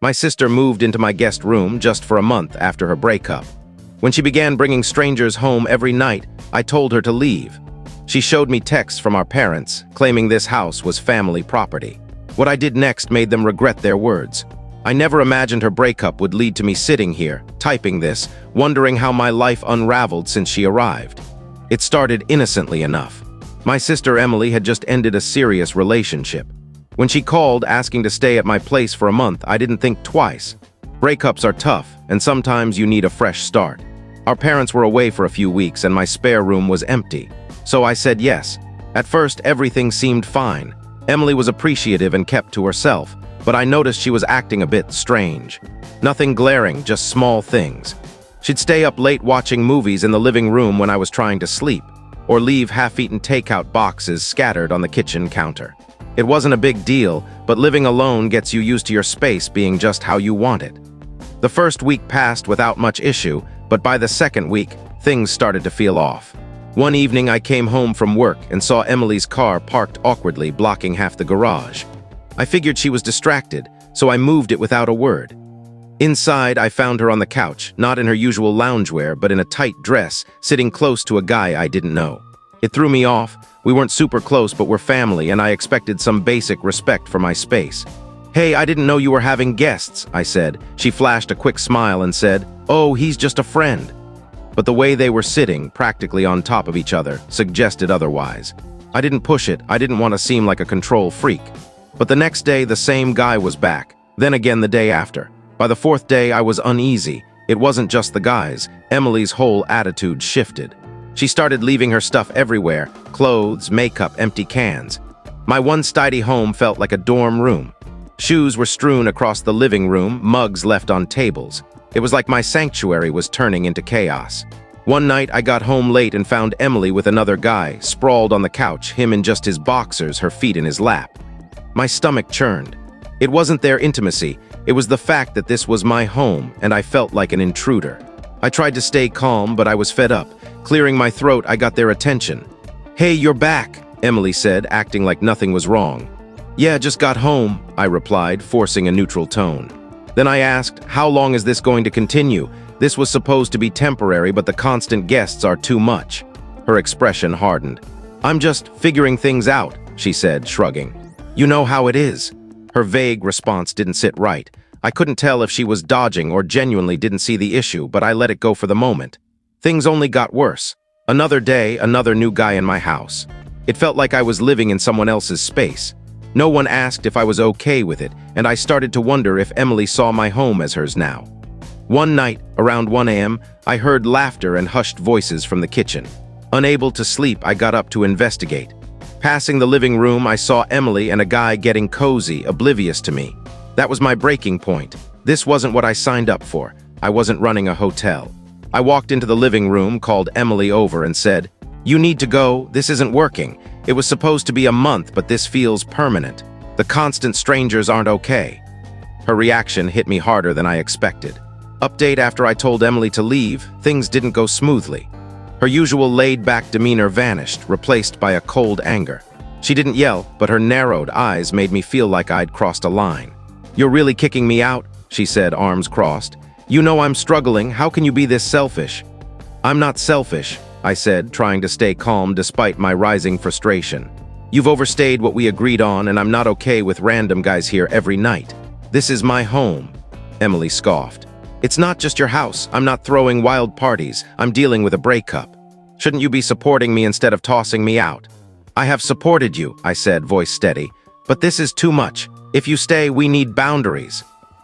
My sister moved into my guest room just for a month after her breakup. When she began bringing strangers home every night, I told her to leave. She showed me texts from our parents, claiming this house was family property. What I did next made them regret their words. I never imagined her breakup would lead to me sitting here, typing this, wondering how my life unraveled since she arrived. It started innocently enough. My sister Emily had just ended a serious relationship. When she called asking to stay at my place for a month, I didn't think twice. Breakups are tough, and sometimes you need a fresh start. Our parents were away for a few weeks and my spare room was empty. So I said yes. At first, everything seemed fine. Emily was appreciative and kept to herself, but I noticed she was acting a bit strange. Nothing glaring, just small things. She'd stay up late watching movies in the living room when I was trying to sleep, or leave half-eaten takeout boxes scattered on the kitchen counter. It wasn't a big deal, but living alone gets you used to your space being just how you want it. The first week passed without much issue, but by the second week, things started to feel off. One evening I came home from work and saw Emily's car parked awkwardly, blocking half the garage. I figured she was distracted, so I moved it without a word. Inside, I found her on the couch, not in her usual loungewear, but in a tight dress, sitting close to a guy I didn't know. It threw me off. We weren't super close, but we're family, and I expected some basic respect for my space. "Hey, I didn't know you were having guests," I said. She flashed a quick smile and said, "Oh, he's just a friend." But the way they were sitting, practically on top of each other, suggested otherwise. I didn't push it. I didn't want to seem like a control freak. But the next day, the same guy was back. Then again the day after. By the fourth day, I was uneasy. It wasn't just the guys. Emily's whole attitude shifted. She started leaving her stuff everywhere: clothes, makeup, empty cans. My one-steady home felt like a dorm room. Shoes were strewn across the living room, mugs left on tables. It was like my sanctuary was turning into chaos. One night, I got home late and found Emily with another guy, sprawled on the couch, him in just his boxers, her feet in his lap. My stomach churned. It wasn't their intimacy. It was the fact that this was my home, and I felt like an intruder. I tried to stay calm, but I was fed up. Clearing my throat, I got their attention. "Hey, you're back," Emily said, acting like nothing was wrong. "Yeah, just got home," I replied, forcing a neutral tone. Then I asked, "How long is this going to continue? This was supposed to be temporary, but the constant guests are too much." Her expression hardened. "I'm just figuring things out," she said, shrugging. "You know how it is." Her vague response didn't sit right. I couldn't tell if she was dodging or genuinely didn't see the issue, but I let it go for the moment. Things only got worse. Another day, another new guy in my house. It felt like I was living in someone else's space. No one asked if I was okay with it, and I started to wonder if Emily saw my home as hers now. One night, around 1 a.m., I heard laughter and hushed voices from the kitchen. Unable to sleep, I got up to investigate. Passing the living room, I saw Emily and a guy getting cozy, oblivious to me. That was my breaking point. This wasn't what I signed up for. I wasn't running a hotel. I walked into the living room, called Emily over, and said, "You need to go. This isn't working. It was supposed to be a month, but this feels permanent. The constant strangers aren't okay." Her reaction hit me harder than I expected. Update: after I told Emily to leave, things didn't go smoothly. Her usual laid-back demeanor vanished, replaced by a cold anger. She didn't yell, but her narrowed eyes made me feel like I'd crossed a line. "You're really kicking me out?" she said, arms crossed. "You know I'm struggling. How can you be this selfish?" "I'm not selfish," I said, trying to stay calm despite my rising frustration. "You've overstayed what we agreed on, and I'm not okay with random guys here every night. This is my home." Emily scoffed. "It's not just your house. I'm not throwing wild parties. I'm dealing with a breakup. Shouldn't you be supporting me instead of tossing me out?" "I have supported you," I said, voice steady. "But this is too much. If you stay, we need boundaries."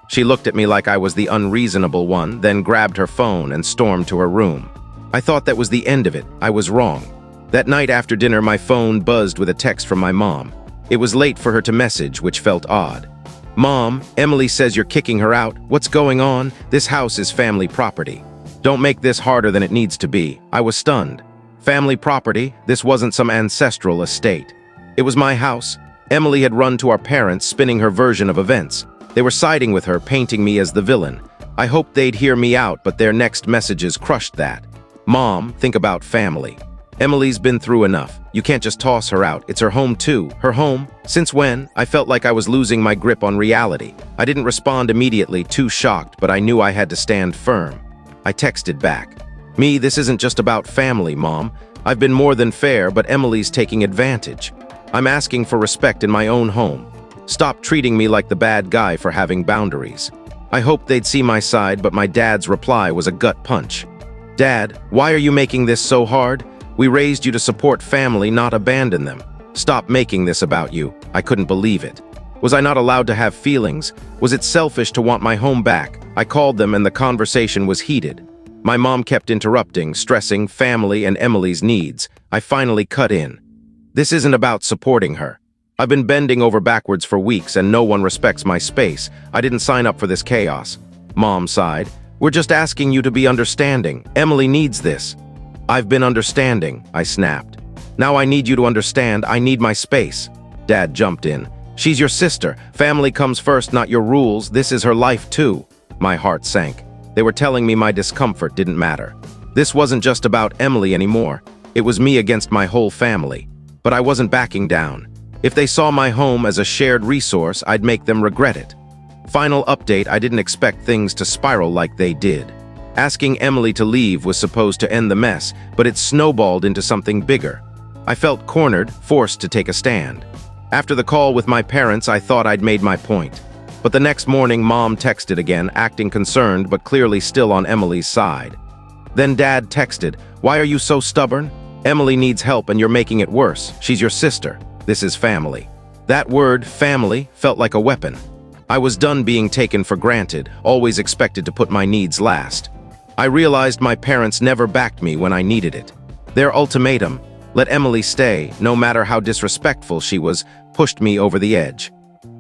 She looked at me like I was the unreasonable one, then grabbed her phone and stormed to her room. I thought that was the end of it. I was wrong. That night after dinner, my phone buzzed with a text from my mom. It was late for her to message, which felt odd. "Mom, Emily says you're kicking her out. What's going on? This house is family property. Don't make this harder than it needs to be." I was stunned. Family property? This wasn't some ancestral estate. It was my house. Emily had run to our parents, spinning her version of events. They were siding with her, painting me as the villain. I hoped they'd hear me out, but their next messages crushed that. "Mom, think about family." Emily's been through enough. You can't just toss her out. It's her home too. Her home? Since when? I felt like I was losing my grip on reality. I didn't respond immediately, too shocked, but I knew I had to stand firm. I texted back. This isn't just about family, Mom. I've been more than fair, but Emily's taking advantage. I'm asking for respect in my own home. Stop treating me like the bad guy for having boundaries. I hoped they'd see my side, but my dad's reply was a gut punch. Dad, why are you making this so hard? We raised you to support family, not abandon them. Stop making this about you. I couldn't believe it. Was I not allowed to have feelings? Was it selfish to want my home back? I called them and the conversation was heated. My mom kept interrupting, stressing family and Emily's needs. I finally cut in. This isn't about supporting her. I've been bending over backwards for weeks and no one respects my space. I didn't sign up for this chaos. Mom sighed. We're just asking you to be understanding. Emily needs this. I've been understanding, I snapped. Now I need you to understand. I need my space. Dad jumped in. She's your sister. Family comes first, not your rules. This is her life too. My heart sank. They were telling me my discomfort didn't matter. This wasn't just about Emily anymore. It was me against my whole family. But I wasn't backing down. If they saw my home as a shared resource, I'd make them regret it. Final update, I didn't expect things to spiral like they did. Asking Emily to leave was supposed to end the mess, but it snowballed into something bigger. I felt cornered, forced to take a stand. After the call with my parents, I thought I'd made my point. But the next morning, Mom texted again, acting concerned but clearly still on Emily's side. Then Dad texted, "Why are you so stubborn? Emily needs help and you're making it worse. She's your sister. This is family." That word, family, felt like a weapon. I was done being taken for granted, always expected to put my needs last. I realized my parents never backed me when I needed it. Their ultimatum, let Emily stay, no matter how disrespectful she was, pushed me over the edge.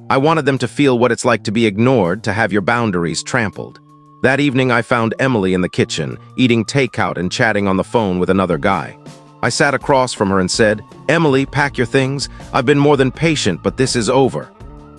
I wanted them to feel what it's like to be ignored, to have your boundaries trampled. That evening I found Emily in the kitchen, eating takeout and chatting on the phone with another guy. I sat across from her and said, "Emily, pack your things. I've been more than patient, but this is over."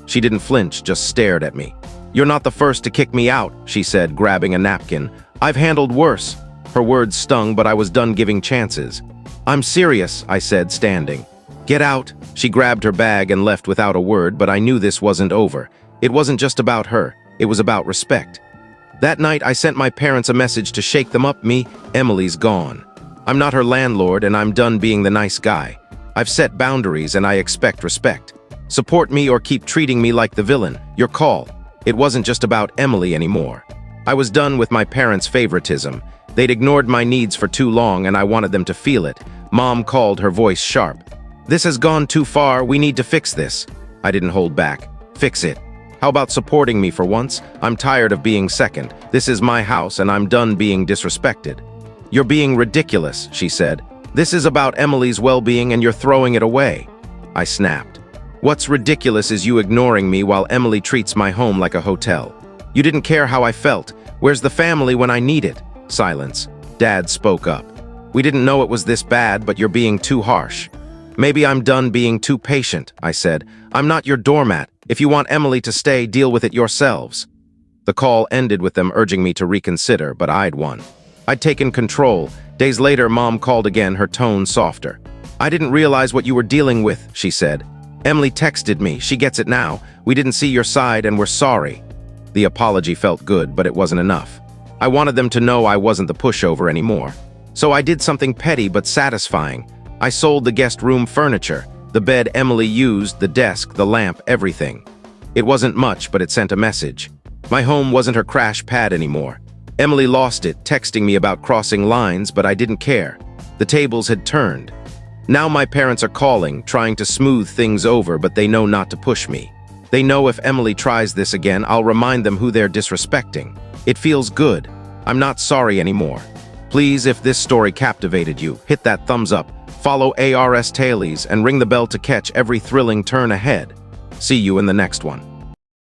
She didn't flinch, just stared at me. "You're not the first to kick me out," she said, grabbing a napkin. "I've handled worse." Her words stung, but I was done giving chances. "I'm serious," I said, standing. "Get out." She grabbed her bag and left without a word, but I knew this wasn't over. It wasn't just about her. It was about respect. That night, I sent my parents a message to shake them up. Emily's gone. I'm not her landlord, and I'm done being the nice guy. I've set boundaries, and I expect respect. Support me or keep treating me like the villain. Your call. It wasn't just about Emily anymore. I was done with my parents' favoritism. They'd ignored my needs for too long, and I wanted them to feel it. Mom called, her voice sharp. "This has gone too far. We need to fix this." I didn't hold back. "Fix it. How about supporting me for once? I'm tired of being second. This is my house, and I'm done being disrespected." "You're being ridiculous," she said. "This is about Emily's well-being, and you're throwing it away." I snapped. "What's ridiculous is you ignoring me while Emily treats my home like a hotel. You didn't care how I felt. Where's the family when I need it?" Silence. Dad spoke up. "We didn't know it was this bad, but you're being too harsh." "Maybe I'm done being too patient," I said. "I'm not your doormat. If you want Emily to stay, deal with it yourselves." The call ended with them urging me to reconsider, but I'd won. I'd taken control. Days later, Mom called again, her tone softer. "I didn't realize what you were dealing with," she said. "Emily texted me. She gets it now. We didn't see your side and we're sorry." The apology felt good, but it wasn't enough. I wanted them to know I wasn't the pushover anymore. So I did something petty but satisfying. I sold the guest room furniture, the bed Emily used, the desk, the lamp, everything. It wasn't much, but it sent a message. My home wasn't her crash pad anymore. Emily lost it, texting me about crossing lines, but I didn't care. The tables had turned. Now my parents are calling, trying to smooth things over, but they know not to push me. They know if Emily tries this again, I'll remind them who they're disrespecting. It feels good. I'm not sorry anymore. Please, if this story captivated you, hit that thumbs up, follow ARS Tailies, and ring the bell to catch every thrilling turn ahead. See you in the next one.